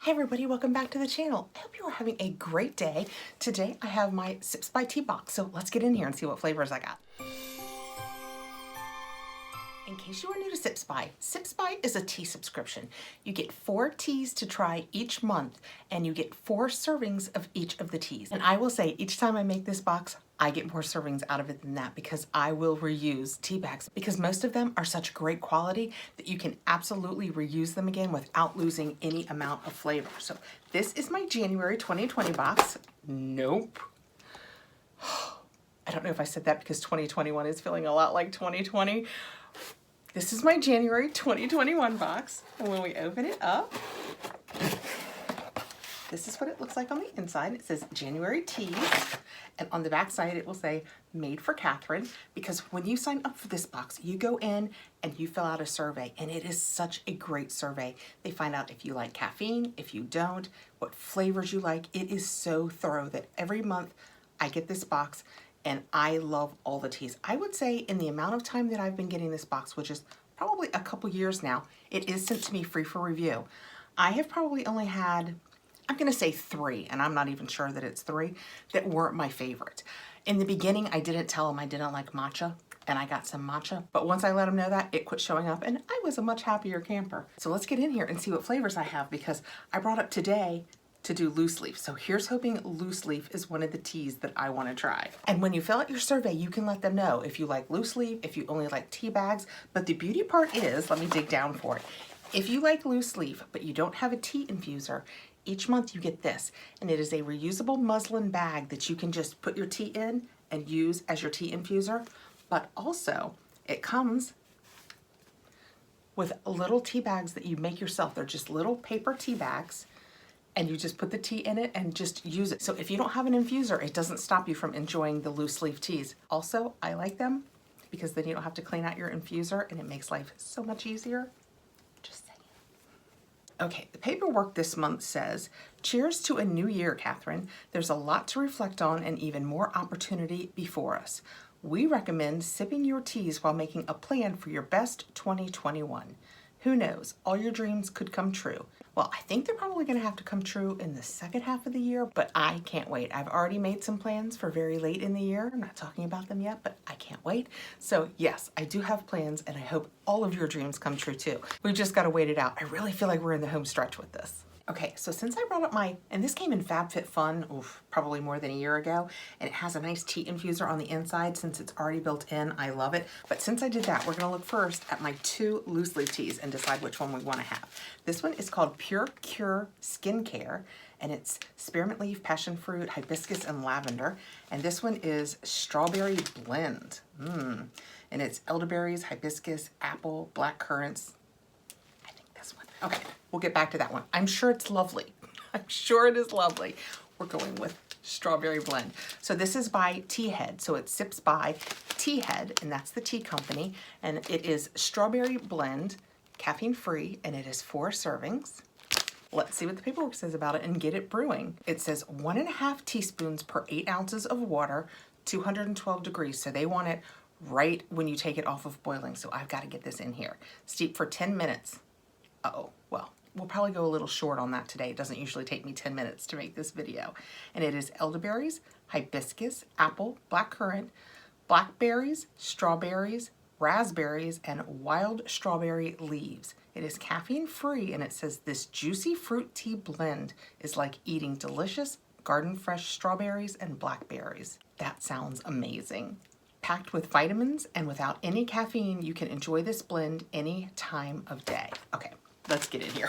Hey everybody, welcome back to the channel. I hope you are having a great day. Today I have my Sips by Tea box, so let's get in here and see what flavors I got. In case you are new to Sips By is a tea subscription. You get 4 teas to try each month, and you get 4 servings of each of the teas. And I will say, each time I make this box, I get more servings out of it than that because I will reuse tea bags because most of them are such great quality that you can absolutely reuse them again without losing any amount of flavor. So this is my January 2020 box. Nope. I don't know if I said that because 2021 is feeling a lot like 2020. This is my January 2021 box, and when we open it up, this is what it looks like on the inside. It says January Teas, and on the back side it will say Made for Catherine, because when you sign up for this box, you go in and you fill out a survey, and it is such a great survey. They find out if you like caffeine, if you don't, what flavors you like. It is so thorough that every month I get this box, and I love all the teas. I would say in the amount of time that I've been getting this box, which is probably a couple years now, it is sent to me free for review. I have probably only had, I'm gonna say 3, and I'm not even sure that it's 3, that weren't my favorite. In the beginning, I didn't tell them I didn't like matcha, and I got some matcha, but once I let them know that, it quit showing up, and I was a much happier camper. So let's get in here and see what flavors I have, because I brought up today to do loose leaf. So here's hoping loose leaf is one of the teas that I want to try. And when you fill out your survey, you can let them know if you like loose leaf, if you only like tea bags. But the beauty part is, let me dig down for it. If you like loose leaf, but you don't have a tea infuser, each month you get this, and it is a reusable muslin bag that you can just put your tea in and use as your tea infuser. But also, it comes with little tea bags that you make yourself. They're just little paper tea bags, and you just put the tea in it and just use it. So if you don't have an infuser, it doesn't stop you from enjoying the loose leaf teas. Also, I like them because then you don't have to clean out your infuser, and it makes life so much easier. Just saying. Okay, the paperwork this month says, cheers to a new year, Catherine. There's a lot to reflect on and even more opportunity before us. We recommend sipping your teas while making a plan for your best 2021. Who knows, all your dreams could come true. Well, I think they're probably gonna have to come true in the second half of the year, but I can't wait. I've already made some plans for very late in the year. I'm not talking about them yet, but I can't wait. So yes, I do have plans, and I hope all of your dreams come true too. We've just gotta wait it out. I really feel like we're in the home stretch with this. Okay, so since I brought up and this came in FabFitFun, probably more than a year ago, and it has a nice tea infuser on the inside since it's already built in. I love it. But since I did that, we're gonna look first at my 2 loose leaf teas and decide which one we wanna have. This one is called Pure Cure Skincare, and it's spearmint leaf, passion fruit, hibiscus, and lavender. And this one is Strawberry Blend. And it's elderberries, hibiscus, apple, black currants. Okay, we'll get back to that one. I'm sure it's lovely. I'm sure it is lovely. We're going with Strawberry Blend. So this is by Tea Head. So it Sips by Tea Head, and that's the tea company. And it is Strawberry Blend, caffeine free, and it is 4 servings. Let's see what the paperwork says about it and get it brewing. It says 1.5 teaspoons per 8 ounces of water, 212 degrees. So they want it right when you take it off of boiling. So I've got to get this in here. Steep for 10 minutes. Uh-oh, well, we'll probably go a little short on that today. It doesn't usually take me 10 minutes to make this video. And it is elderberries, hibiscus, apple, blackcurrant, blackberries, strawberries, raspberries, and wild strawberry leaves. It is caffeine free, and it says this juicy fruit tea blend is like eating delicious garden fresh strawberries and blackberries. That sounds amazing. Packed with vitamins and without any caffeine, you can enjoy this blend any time of day. Okay, let's get in here.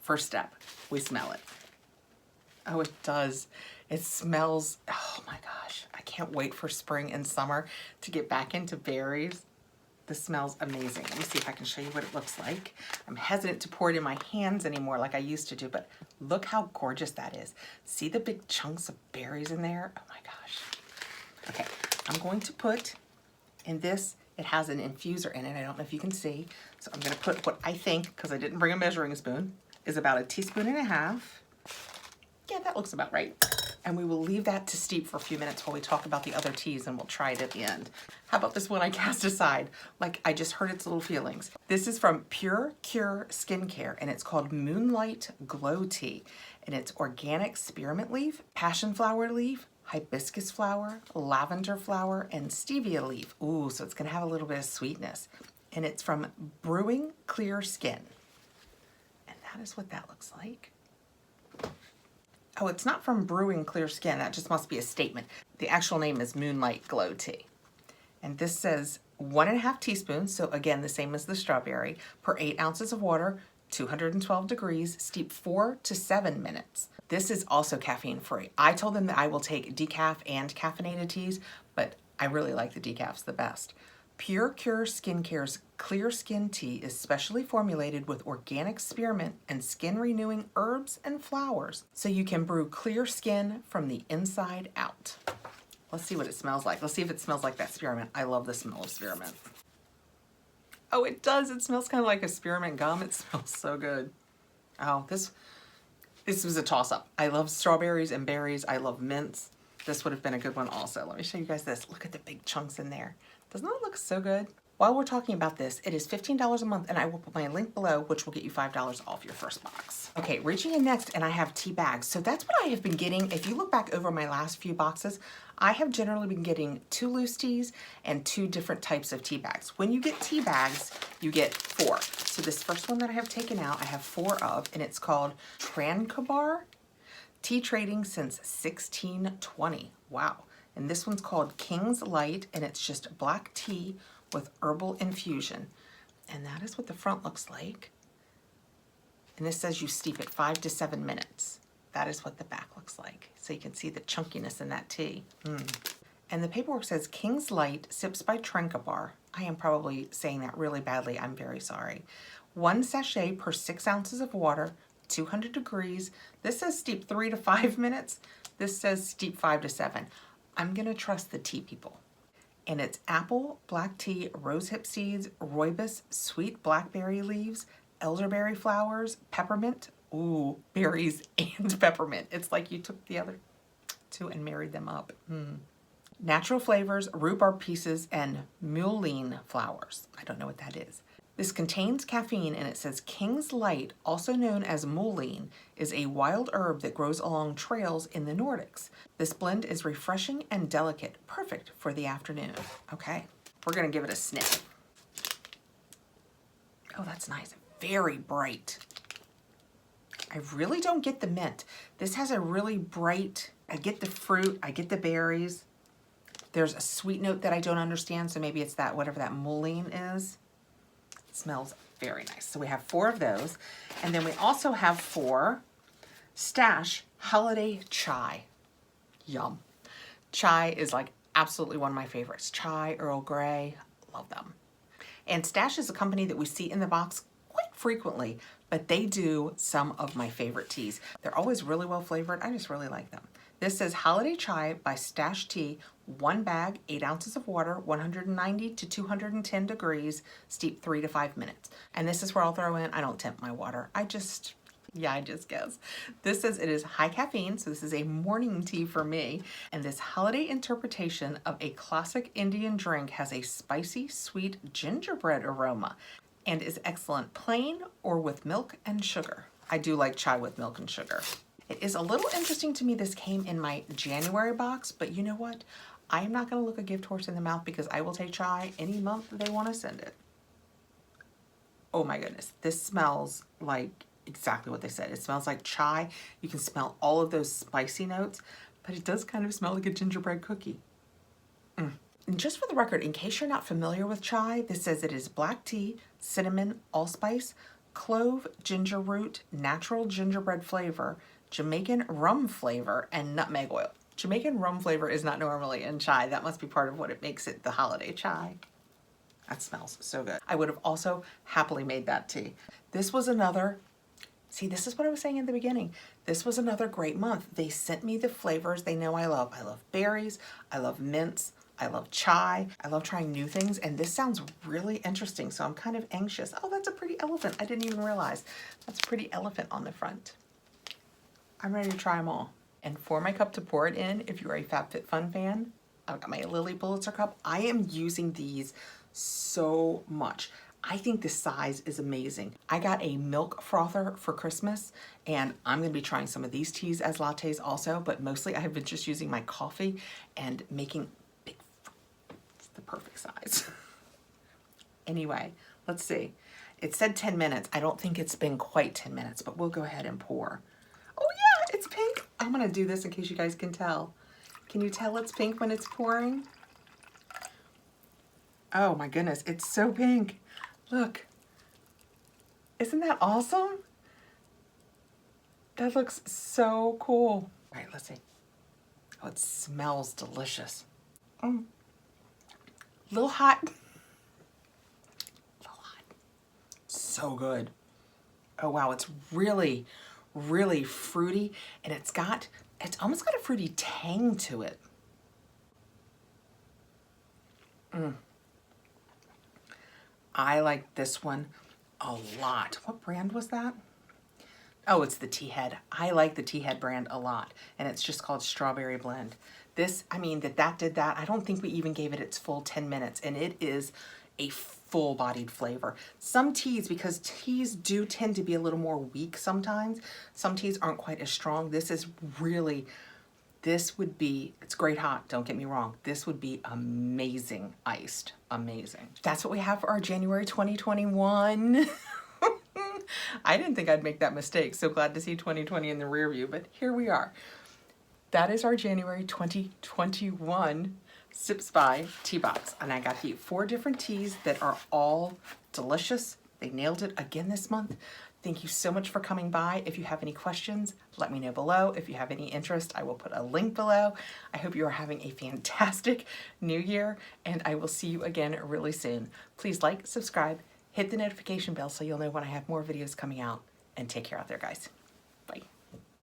First step, we smell it. Oh, it does. It smells, oh my gosh, I can't wait for spring and summer to get back into berries. This smells amazing. Let me see if I can show you what it looks like. I'm hesitant to pour it in my hands anymore like I used to do, but look how gorgeous that is. See the big chunks of berries in there? Oh my gosh. Okay, I'm going to put in this, it has an infuser in it. I don't know if you can see. So I'm gonna put what I think, because I didn't bring a measuring spoon, is about 1.5 teaspoons. Yeah, that looks about right. And we will leave that to steep for a few minutes while we talk about the other teas, and we'll try it at the end. How about this one I cast aside? Like I just heard its little feelings. This is from Pure Cure Skincare, and it's called Moonlight Glow Tea. And it's organic spearmint leaf, passion flower leaf, hibiscus flower, lavender flower, and stevia leaf. Ooh, so it's gonna have a little bit of sweetness. And it's from Brewing Clear Skin. And that is what that looks like. Oh, it's not from Brewing Clear Skin. That just must be a statement. The actual name is Moonlight Glow Tea. And this says 1.5 teaspoons, so again, the same as the strawberry, per 8 ounces of water, 212 degrees, steep 4 to 7 minutes. This is also caffeine free. I told them that I will take decaf and caffeinated teas, but I really like the decafs the best. Pure Cure Skincare's Clear Skin Tea is specially formulated with organic spearmint and skin renewing herbs and flowers, so you can brew clear skin from the inside out. Let's see what it smells like. Let's see if it smells like that spearmint. I love the smell of spearmint. Oh, it does. It smells kind of like a spearmint gum. It smells so good. Oh, this was a toss-up. I love strawberries and berries. I love mints. This would have been a good one also. Let me show you guys this. Look at the big chunks in there. Doesn't that look so good? While we're talking about this, it is $15 a month, and I will put my link below, which will get you $5 off your first box. Okay, reaching in next, and I have tea bags. So that's what I have been getting. If you look back over my last few boxes, I have generally been getting 2 loose teas and 2 different types of tea bags. When you get tea bags, you get 4. So this first one that I have taken out, I have 4 of, and it's called Tranquebar Tea Trading since 1620. Wow. And this one's called King's Light, and it's just black tea with herbal infusion. And that is what the front looks like. And this says you steep it 5 to 7 minutes. That is what the back looks like. So you can see the chunkiness in that tea. And the paperwork says King's Light, sips by Tranquebar. I am probably saying that really badly. I'm very sorry. 1 sachet per 6 ounces of water, 200 degrees. This says steep 3 to 5 minutes. This says steep 5 to 7. I'm gonna trust the tea people. And it's apple, black tea, rosehip seeds, rooibos, sweet blackberry leaves, elderberry flowers, peppermint, ooh, berries and peppermint. It's like you took the other 2 and married them up. Natural flavors, rhubarb pieces, and mullein flowers. I don't know what that is. This contains caffeine, and it says King's Light, also known as mullein, is a wild herb that grows along trails in the Nordics. This blend is refreshing and delicate, perfect for the afternoon. Okay, we're gonna give it a sniff. Oh, that's nice, very bright. I really don't get the mint. This has a really bright, I get the fruit, I get the berries. There's a sweet note that I don't understand, so maybe it's that, whatever that mullein is. It smells very nice. So we have 4 of those. And then we also have 4 Stash Holiday Chai. Yum. Chai is like absolutely one of my favorites. Chai, Earl Grey, love them. And Stash is a company that we see in the box quite frequently, but they do some of my favorite teas. They're always really well flavored. I just really like them. This says Holiday Chai by Stash Tea, 1 bag, 8 ounces of water, 190 to 210 degrees, steep 3 to 5 minutes. And this is where I'll throw in, I don't temp my water. I just guess. This says it is high caffeine, so this is a morning tea for me. And this holiday interpretation of a classic Indian drink has a spicy, sweet gingerbread aroma and is excellent plain or with milk and sugar. I do like chai with milk and sugar. It is a little interesting to me this came in my January box, but you know what? I am not going to look a gift horse in the mouth because I will take chai any month they want to send it. Oh my goodness. This smells like exactly what they said. It smells like chai. You can smell all of those spicy notes, but it does kind of smell like a gingerbread cookie. And just for the record, in case you're not familiar with chai, this says it is black tea, cinnamon, allspice, clove, ginger root, natural gingerbread flavor, Jamaican rum flavor, and nutmeg oil. Jamaican rum flavor is not normally in chai. That must be part of what it makes it the holiday chai. That smells so good. I would have also happily made that tea. This was another, see, this is what I was saying in the beginning. This was another great month. They sent me the flavors they know I love. I love berries, I love mints, I love chai, I love trying new things, and this sounds really interesting, so I'm kind of anxious. Oh, that's a pretty elephant. I didn't even realize. That's a pretty elephant on the front. I'm ready to try them all. And for my cup to pour it in, if you're a FabFitFun fan, I've got my Lily Pulitzer cup. I am using these so much. I think the size is amazing. I got a milk frother for Christmas, and I'm gonna be trying some of these teas as lattes also, but mostly I have been just using my coffee and making big, it's the perfect size. Anyway, let's see. It said 10 minutes. I don't think it's been quite 10 minutes, but we'll go ahead and pour. Oh yeah, it's pink. I'm gonna do this in case you guys can tell. Can you tell it's pink when it's pouring? Oh my goodness, it's so pink. Look, isn't that awesome? That looks so cool. All right, let's see. Oh, it smells delicious. A little hot. A little hot. So good. Oh wow, it's really, really fruity, and it's almost got a fruity tang to it. I like this one a lot. What brand was that? Oh, it's the Tea Head. I like the Tea Head brand a lot, and it's just called Strawberry Blend. This, I mean, that did that. I don't think we even gave it its full 10 minutes, and it is a full-bodied flavor. Some teas, because teas do tend to be a little more weak sometimes, some teas aren't quite as strong. This is really, this would be, it's great hot, don't get me wrong. This would be amazing iced, amazing. That's what we have for our January 2021. I didn't think I'd make that mistake. So glad to see 2020 in the rear view, but here we are. That is our January 2021 Sips by tea box. And I got you 4 different teas that are all delicious. They nailed it again this month. Thank you so much for coming by. If you have any questions, let me know below. If you have any interest, I will put a link below. I hope you are having a fantastic new year, and I will see you again really soon. Please like, subscribe, hit the notification bell so you'll know when I have more videos coming out, and take care out there, guys. Bye.